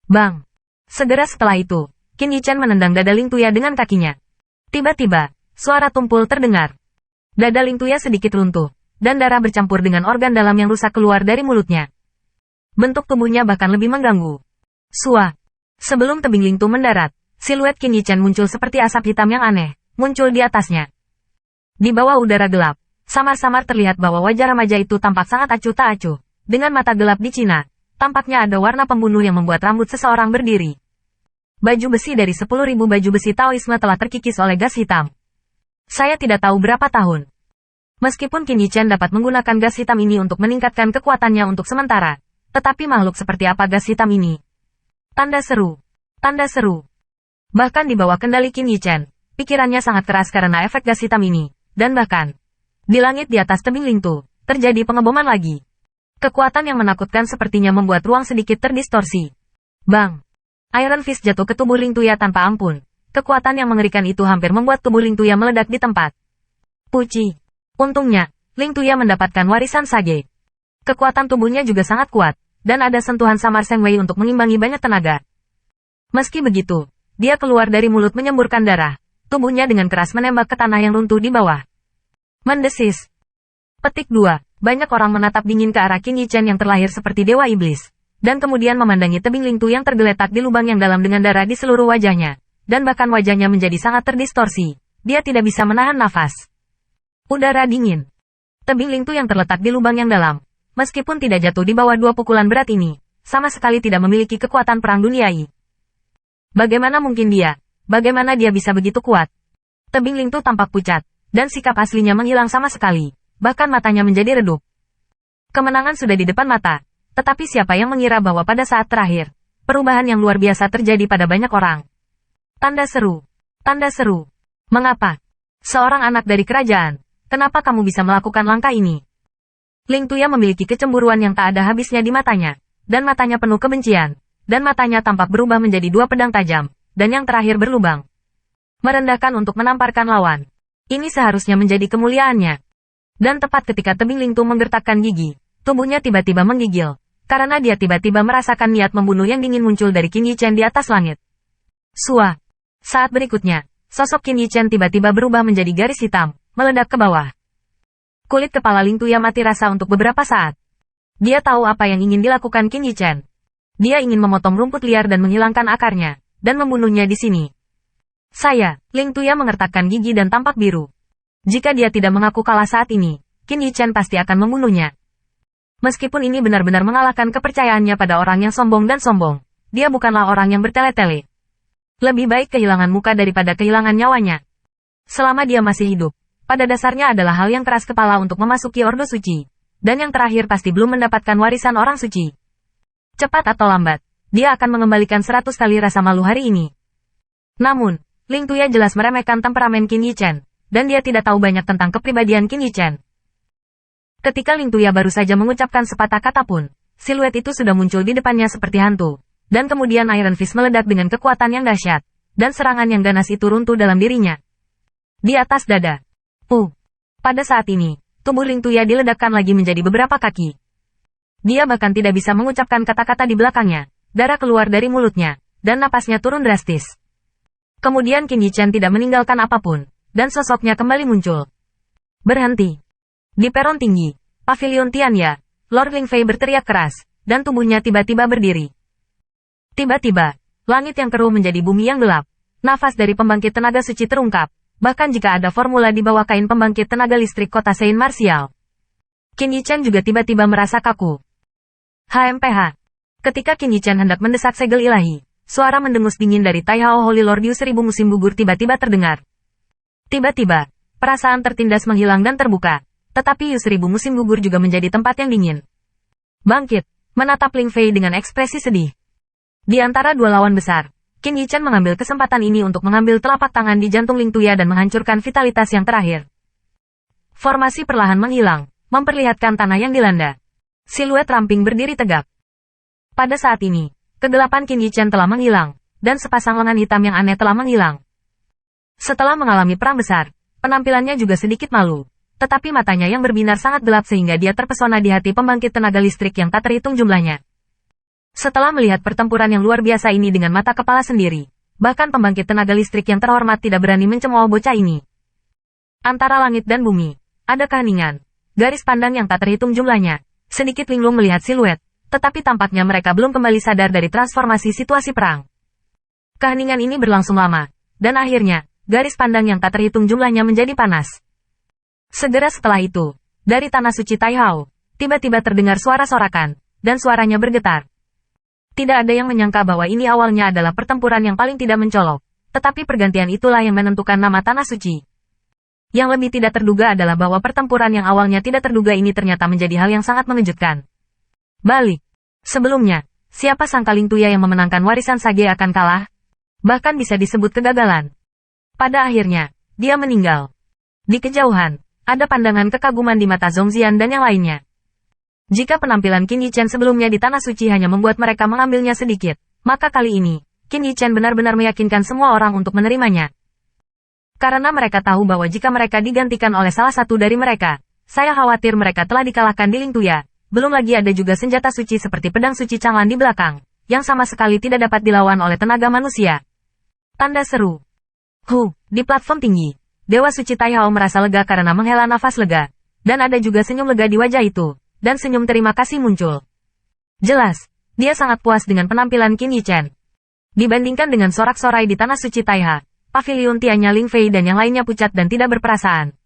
Bang! Segera setelah itu, Qin Yichen menendang dada Ling Tuya dengan kakinya. Tiba-tiba, suara tumpul terdengar. Dada Ling Tuya sedikit runtuh, dan darah bercampur dengan organ dalam yang rusak keluar dari mulutnya. Bentuk tubuhnya bahkan lebih mengganggu. Sua! Sebelum tebing Ling Tu mendarat, siluet Qin Yichen muncul seperti asap hitam yang aneh, muncul di atasnya. Di bawah udara gelap, samar-samar terlihat bahwa wajah remaja itu tampak sangat acuh tak acuh. Dengan mata gelap di Cina, tampaknya ada warna pembunuh yang membuat rambut seseorang berdiri. Baju besi dari 10.000 baju besi Taoisme telah terkikis oleh gas hitam. Saya tidak tahu berapa tahun. Meskipun Qin Yichen dapat menggunakan gas hitam ini untuk meningkatkan kekuatannya untuk sementara, tetapi makhluk seperti apa gas hitam ini? Tanda seru. Tanda seru. Bahkan di bawah kendali Qin Yichen, pikirannya sangat keras karena efek gas hitam ini, dan bahkan di langit di atas tebing Ling Tu, terjadi pengeboman lagi. Kekuatan yang menakutkan sepertinya membuat ruang sedikit terdistorsi. Bang! Iron Fist jatuh ke tubuh Ling Tuya tanpa ampun. Kekuatan yang mengerikan itu hampir membuat tubuh Ling Tuya meledak di tempat. Puci! Untungnya, Ling Tuya mendapatkan warisan Sage. Kekuatan tubuhnya juga sangat kuat, dan ada sentuhan samar Seng Wei untuk mengimbangi banyak tenaga. Meski begitu, dia keluar dari mulut menyemburkan darah. Tubuhnya dengan keras menembak ke tanah yang runtuh di bawah. Mendesis. Petik 2. Banyak orang menatap dingin ke arah Qin Yichen yang terlahir seperti dewa iblis, dan kemudian memandangi tebing Ling Tu yang tergeletak di lubang yang dalam dengan darah di seluruh wajahnya, dan bahkan wajahnya menjadi sangat terdistorsi. Dia tidak bisa menahan nafas. Udara dingin. Tebing Ling Tu yang terletak di lubang yang dalam, meskipun tidak jatuh di bawah 2 pukulan berat ini, sama sekali tidak memiliki kekuatan perang duniai. Bagaimana mungkin dia? Bagaimana dia bisa begitu kuat? Tebing Ling Tu tampak pucat, dan sikap aslinya menghilang sama sekali. Bahkan matanya menjadi redup. Kemenangan sudah di depan mata, tetapi siapa yang mengira bahwa pada saat terakhir, perubahan yang luar biasa terjadi pada banyak orang. Tanda seru. Tanda seru. Mengapa? Seorang anak dari kerajaan, kenapa kamu bisa melakukan langkah ini? Ling Tuya memiliki kecemburuan yang tak ada habisnya di matanya, dan matanya penuh kebencian, dan matanya tampak berubah menjadi 2 pedang tajam, dan yang terakhir berlubang. Merendahkan untuk menamparkan lawan. Ini seharusnya menjadi kemuliaannya. Dan tepat ketika tebing Ling Tu menggertakkan gigi, tubuhnya tiba-tiba menggigil, karena dia tiba-tiba merasakan niat membunuh yang dingin muncul dari Qin Yichen di atas langit. Sua! Saat berikutnya, sosok Qin Yichen tiba-tiba berubah menjadi garis hitam, meledak ke bawah. Kulit kepala Ling Tuya mati rasa untuk beberapa saat. Dia tahu apa yang ingin dilakukan Qin Yichen. Dia ingin memotong rumput liar dan menghilangkan akarnya, dan membunuhnya di sini. Ling Tuya mengertakkan gigi dan tampak biru. Jika dia tidak mengaku kalah saat ini, Qin Yichen pasti akan membunuhnya. Meskipun ini benar-benar mengalahkan kepercayaannya pada orang yang sombong dan sombong, dia bukanlah orang yang bertele-tele. Lebih baik kehilangan muka daripada kehilangan nyawanya. Selama dia masih hidup, pada dasarnya adalah hal yang keras kepala untuk memasuki Ordo Suci. Dan yang terakhir pasti belum mendapatkan warisan orang suci. Cepat atau lambat, dia akan mengembalikan 100 kali rasa malu hari ini. Namun, Ling Tuya jelas meremehkan temperamen Qin Yichen, dan dia tidak tahu banyak tentang kepribadian Qin Yichen. Ketika Ling Tuya baru saja mengucapkan sepatah kata pun, siluet itu sudah muncul di depannya seperti hantu, dan kemudian Iron Fist meledak dengan kekuatan yang dahsyat, dan serangan yang ganas itu runtuh dalam dirinya. Di atas dada. Pada saat ini, tubuh Ling Tuya diledakkan lagi menjadi beberapa kaki. Dia bahkan tidak bisa mengucapkan kata-kata di belakangnya, darah keluar dari mulutnya, dan napasnya turun drastis. Kemudian Qin Yichen tidak meninggalkan apapun, dan sosoknya kembali muncul. Berhenti. Di peron tinggi, Pavilion Tianya, Lord Ling Fei berteriak keras, dan tubuhnya tiba-tiba berdiri. Tiba-tiba, langit yang keruh menjadi bumi yang gelap. Nafas dari pembangkit tenaga suci terungkap, bahkan jika ada formula di bawah kain pembangkit tenaga listrik kota Saint Martial. Qin Yichen juga tiba-tiba merasa kaku. HMPH. Ketika Qin Yichen hendak mendesak segel ilahi, suara mendengus dingin dari Tai Hao Holy Lord Yu 1000 musim gugur tiba-tiba terdengar. Tiba-tiba, perasaan tertindas menghilang dan terbuka, tetapi Yu 1000 musim gugur juga menjadi tempat yang dingin. Bangkit, menatap Ling Fei dengan ekspresi sedih. Di antara 2 lawan besar, Qin Yichen mengambil kesempatan ini untuk mengambil telapak tangan di jantung Ling Tuya dan menghancurkan vitalitas yang terakhir. Formasi perlahan menghilang, memperlihatkan tanah yang dilanda. Siluet ramping berdiri tegak. Pada saat ini, kegelapan Qin Yichen telah menghilang, dan sepasang lengan hitam yang aneh telah menghilang. Setelah mengalami perang besar, penampilannya juga sedikit malu, tetapi matanya yang berbinar sangat gelap sehingga dia terpesona di hati pembangkit tenaga listrik yang tak terhitung jumlahnya. Setelah melihat pertempuran yang luar biasa ini dengan mata kepala sendiri, bahkan pembangkit tenaga listrik yang terhormat tidak berani mencemooh bocah ini. Antara langit dan bumi, ada keheningan. Garis pandang yang tak terhitung jumlahnya. Sedikit linglung melihat siluet, tetapi tampaknya mereka belum kembali sadar dari transformasi situasi perang. Keheningan ini berlangsung lama, dan akhirnya, garis pandang yang tak terhitung jumlahnya menjadi panas. Segera setelah itu, dari tanah suci Taihao, tiba-tiba terdengar suara sorakan, dan suaranya bergetar. Tidak ada yang menyangka bahwa ini awalnya adalah pertempuran yang paling tidak mencolok, tetapi pergantian itulah yang menentukan nama tanah suci. Yang lebih tidak terduga adalah bahwa pertempuran yang awalnya tidak terduga ini ternyata menjadi hal yang sangat mengejutkan. Balik. Sebelumnya, siapa sangka Ling Tuya yang memenangkan warisan Sage akan kalah? Bahkan bisa disebut kegagalan. Pada akhirnya, dia meninggal. Di kejauhan, ada pandangan kekaguman di mata Zhongxian dan yang lainnya. Jika penampilan Qin Yichen sebelumnya di Tanah Suci hanya membuat mereka mengambilnya sedikit, maka kali ini, Qin Yichen benar-benar meyakinkan semua orang untuk menerimanya. Karena mereka tahu bahwa jika mereka digantikan oleh salah satu dari mereka, saya khawatir mereka telah dikalahkan di Ling Tuya. Belum lagi ada juga senjata suci seperti pedang suci Changlan di belakang, yang sama sekali tidak dapat dilawan oleh tenaga manusia. Tanda seru. Di platform tinggi, Dewa Suci Taihao merasa lega karena menghela nafas lega, dan ada juga senyum lega di wajah itu, dan senyum terima kasih muncul. Jelas, dia sangat puas dengan penampilan Qin Yichen. Dibandingkan dengan sorak-sorai di Tanah Suci Taiha, Pavilion Tianya Ling Fei dan yang lainnya pucat dan tidak berperasaan.